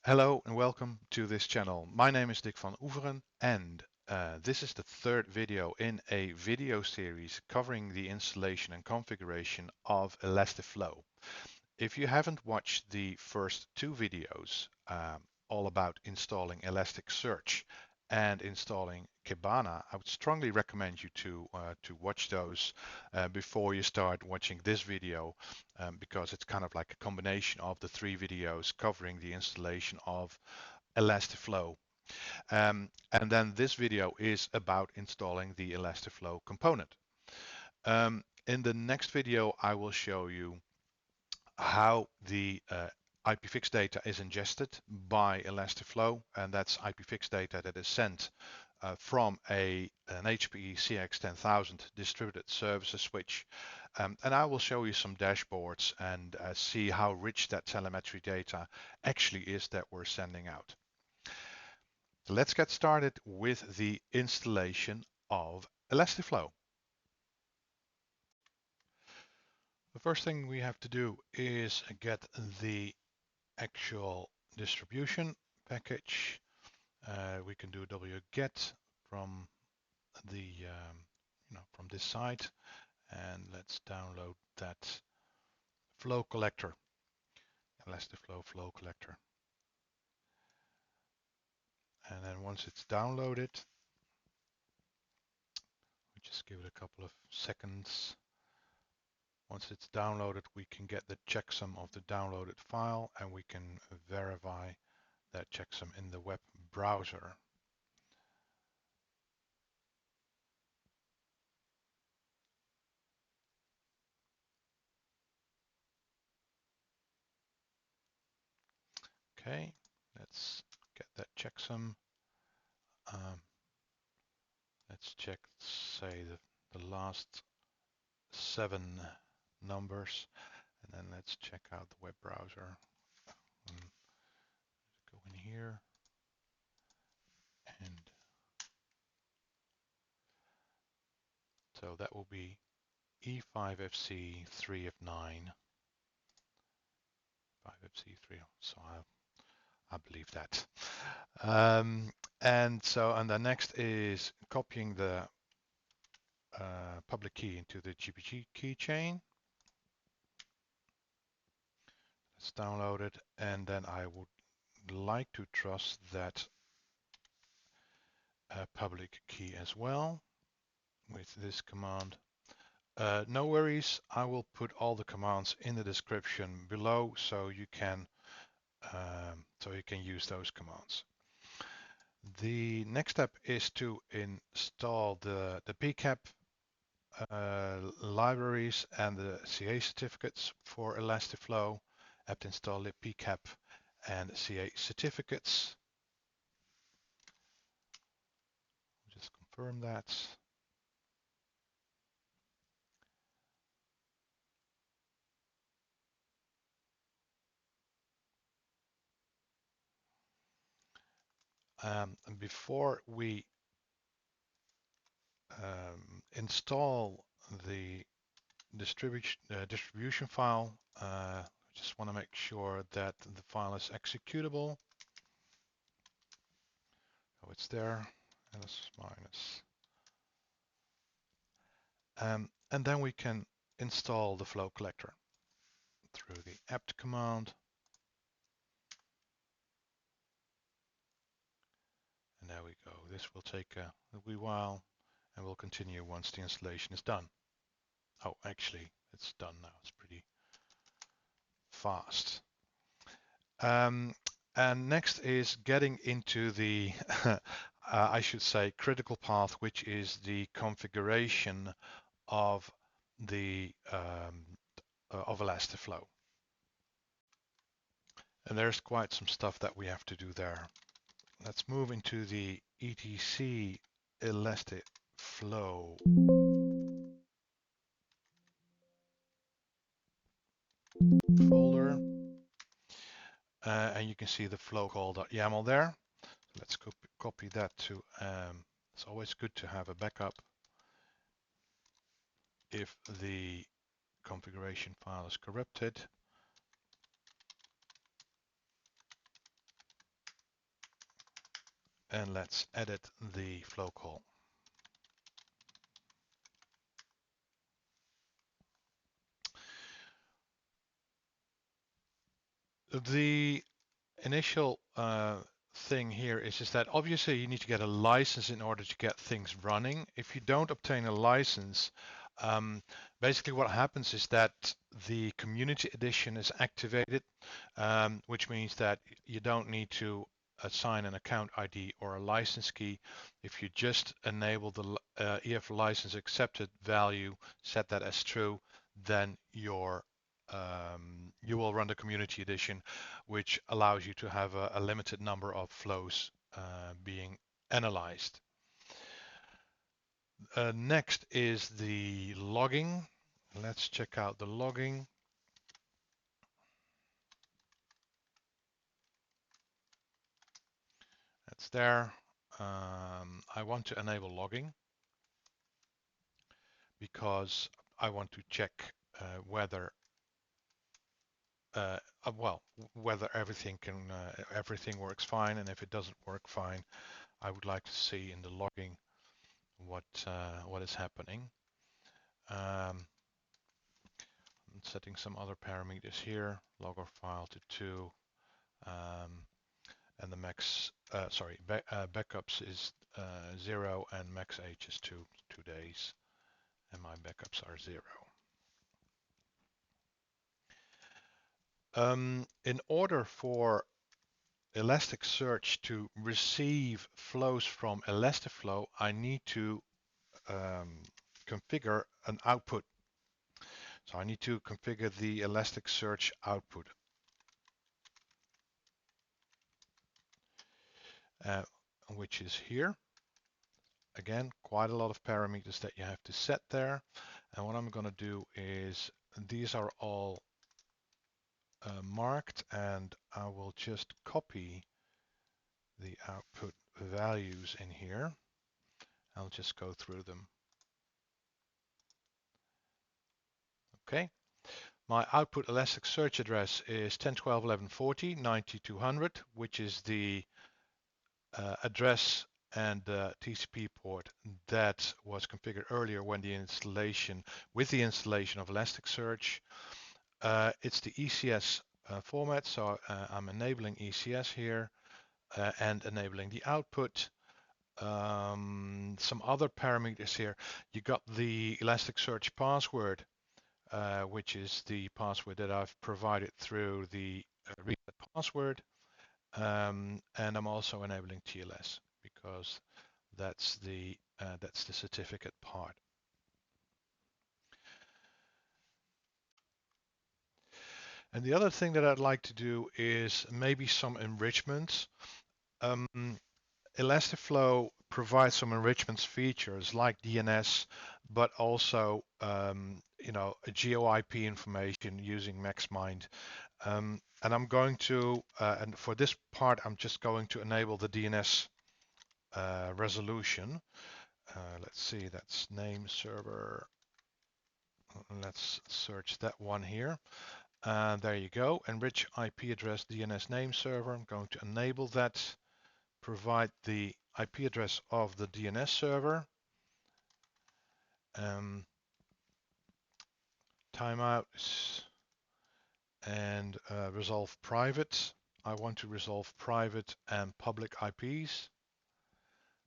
Hello and welcome to this channel. My name is Dick van Oeveren and this is the third video in a video series covering the installation and configuration of Elastiflow. If you haven't watched the first two videos, all about installing Elasticsearch and installing Kibana, I would strongly recommend you to watch those before you start watching this video, because it's kind of like a combination of the three videos covering the installation of Elastiflow. And then this video is about installing the Elastiflow component. In the next video, I will show you how the IPFix data is ingested by Elastiflow, and that's IPFix data that is sent from an HPE CX 10000 distributed services switch. And I will show you some dashboards and see how rich that telemetry data actually is that we're sending out. Let's get started with the installation of Elastiflow. The first thing we have to do is get the actual distribution package. We can do wget from the from this site, and let's download that flow collector, Elastiflow flow collector. And then once it's downloaded, we just give it a couple of seconds. Once it's downloaded, we can get the checksum of the downloaded file, and we can verify that checksum in the web browser. Okay, let's get that checksum. Let's check, say, the last 7 numbers, and then let's check out the web browser. Go in here, and so that will be E5FC 3 of 9. 5FC3, so I believe that. And the next is copying the public key into the GPG keychain. Let's download it, and then I would like to trust that public key as well with this command. No worries, I will put all the commands in the description below so you can use those commands. The next step is to install the PCAP libraries and the CA certificates for Elastiflow. Apt install libpcap and CA certificates. Just confirm that. And before we install the distribution file, I just want to make sure that the file is executable. So it's there, ls minus. And then we can install the flow collector through the apt command. And there we go. This will take a wee while, and we'll continue once the installation is done. Oh, actually, it's done now. It's pretty fast. And next is getting into the, I should say, critical path, which is the configuration of the of Elastiflow. And there's quite some stuff that we have to do there. Let's move into the etc Elastiflow folder, and you can see the flowcoll.yml there. Let's copy that to, it's always good to have a backup if the configuration file is corrupted. and let's edit the flow call. The initial thing here is that obviously you need to get a license in order to get things running. If you don't obtain a license, um, basically what happens is that the community edition is activated, which means that you don't need to assign an account ID or a license key. If you just enable the EF license accepted value, set that as true, then you will run the community edition, which allows you to have a limited number of flows being analyzed. Next is the logging. Let's check out the logging. That's there. I want to enable logging because I want to check whether well, whether everything works fine, and if it doesn't work fine, I would like to see in the logging what is happening. I'm setting some other parameters here, logger file to 2, and the max, backups is 0 and max age is 2 days, and my backups are 0. In order for Elasticsearch to receive flows from Elastiflow, I need to configure an output. So I need to configure the Elasticsearch output, which is here. Again, quite a lot of parameters that you have to set there. And what I'm going to do is these are all marked, and I will just copy the output values in here. I'll just go through them. Okay. My output Elasticsearch address is 10.12.11.40 which is the address and TCP port that was configured earlier when the installation of Elasticsearch. It's the ECS format, so I'm enabling ECS here and enabling the output. Some other parameters here. You got the Elasticsearch password, which is the password that I've provided through the reset password. And I'm also enabling TLS because that's the certificate part. And the other thing that I'd like to do is maybe some enrichments. Elastiflow provides some enrichments features like DNS, but also GeoIP information using MaxMind. And I'm going to, and for this part, I'm just going to enable the DNS resolution. Let's see, that's name server. Let's search that one here. There you go, enrich IP address DNS name server. I'm going to enable that, provide the IP address of the DNS server. Timeout and resolve private. I want to resolve private and public IPs.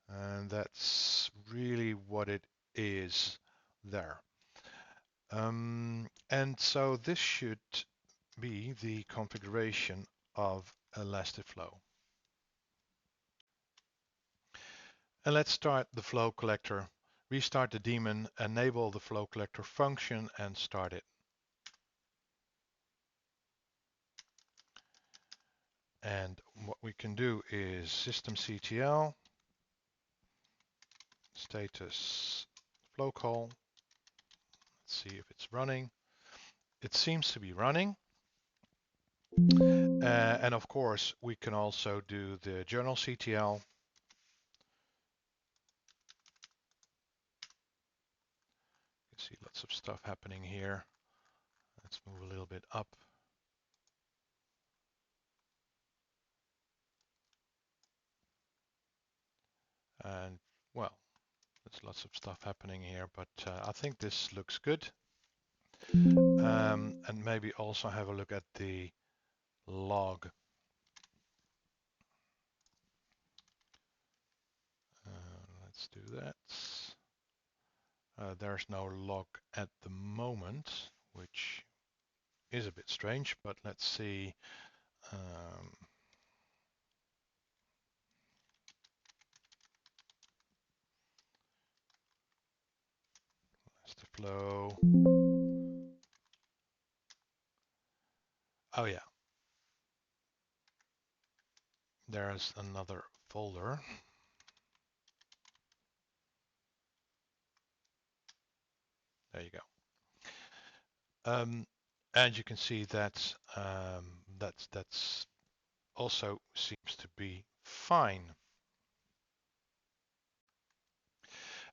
And that's really what it is there. And so this should be the configuration of Elastiflow. And let's start the flow collector. Restart the daemon, enable the flow collector function, and start it. And what we can do is systemctl status flowcoll. Let's see if it's running. It seems to be running. And of course, we can also do the journalctl. You can see lots of stuff happening here. Let's move a little bit up. And well, there's lots of stuff happening here, but I think this looks good. And maybe also have a look at the log. Let's do that. There's no log at the moment, which is a bit strange, but let's see. Elastiflow. Oh yeah, there's another folder. There you go. And you can see that that's also seems to be fine.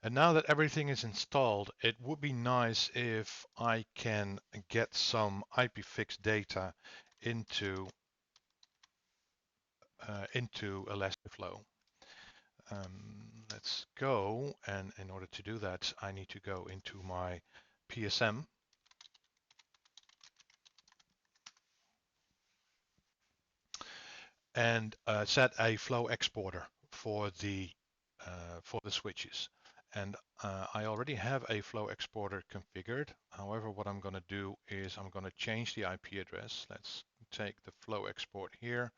And now that everything is installed, it would be nice if I can get some IPFix data into Elastiflow. Let's go, and in order to do that, I need to go into my PSM. And set a flow exporter for the switches. And I already have a flow exporter configured. However, what I'm going to do is I'm going to change the IP address. Let's take the flow export here.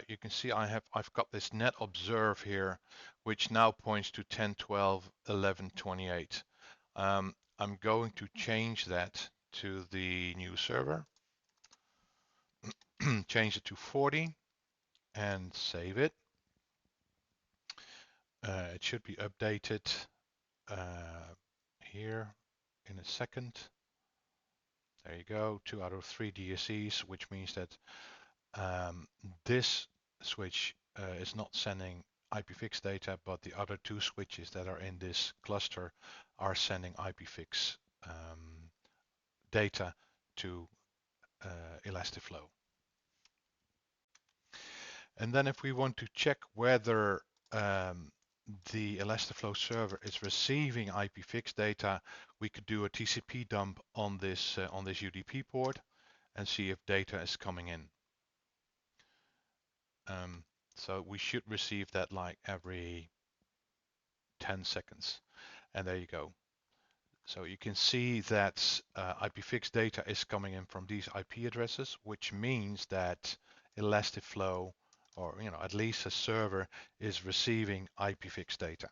You can see I've got this net observe here, which now points to 10.12.11.28. I'm going to change that to the new server, change it to 40, and save it. It should be updated here in a second. There you go, 2 out of 3 DSCs, which means that this switch is not sending IPFix data, but the other 2 switches that are in this cluster are sending IPFix data to Elastiflow. And then if we want to check whether the Elastiflow server is receiving IPFix data, we could do a TCP dump on this UDP port and see if data is coming in. So we should receive that like every 10 seconds. And there you go. So you can see that IPFix data is coming in from these IP addresses, which means that Elastiflow, or at least a server, is receiving IPFix data.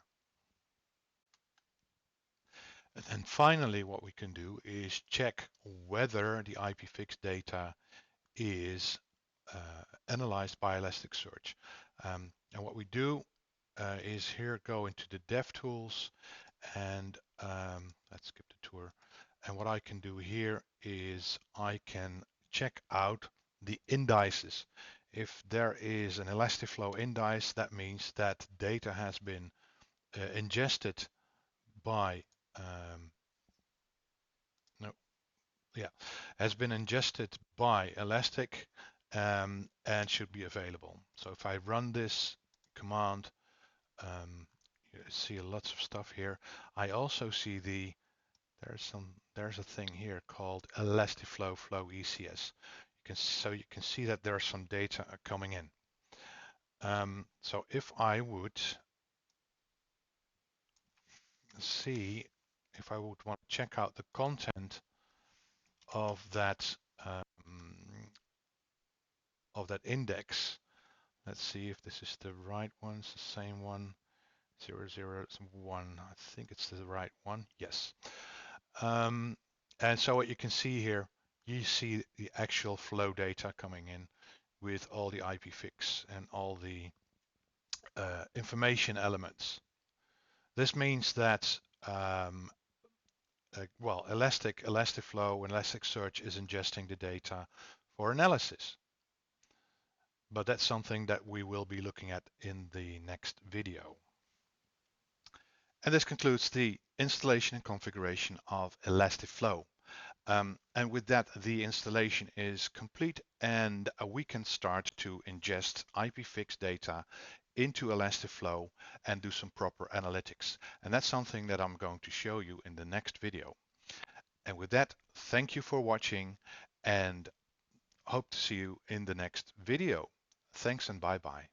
And finally, what we can do is check whether the IPFix data is analyzed by Elasticsearch. And what we do is here go into the dev tools, and let's skip the tour. And what I can do here is I can check out the indices. If there is an Elastiflow indice, that means that data has been ingested by has been ingested by Elastic and should be available. So if I run this command, you see lots of stuff here. I also see there's a thing here called Elastiflow Flow ECS. You can see that there's some data coming in. So if I would want to check out the content of that index, let's see if this is the right one. It's the same one, 001. I think it's the right one. Yes. And so what you can see here, you see the actual flow data coming in with all the IPFix and all the information elements. This means that Elastiflow and Elasticsearch is ingesting the data for analysis. But that's something that we will be looking at in the next video. And this concludes the installation and configuration of Elastiflow. And with that, the installation is complete, and we can start to ingest IPFix data into Elastiflow and do some proper analytics. And that's something that I'm going to show you in the next video. And with that, thank you for watching and hope to see you in the next video. Thanks and bye bye.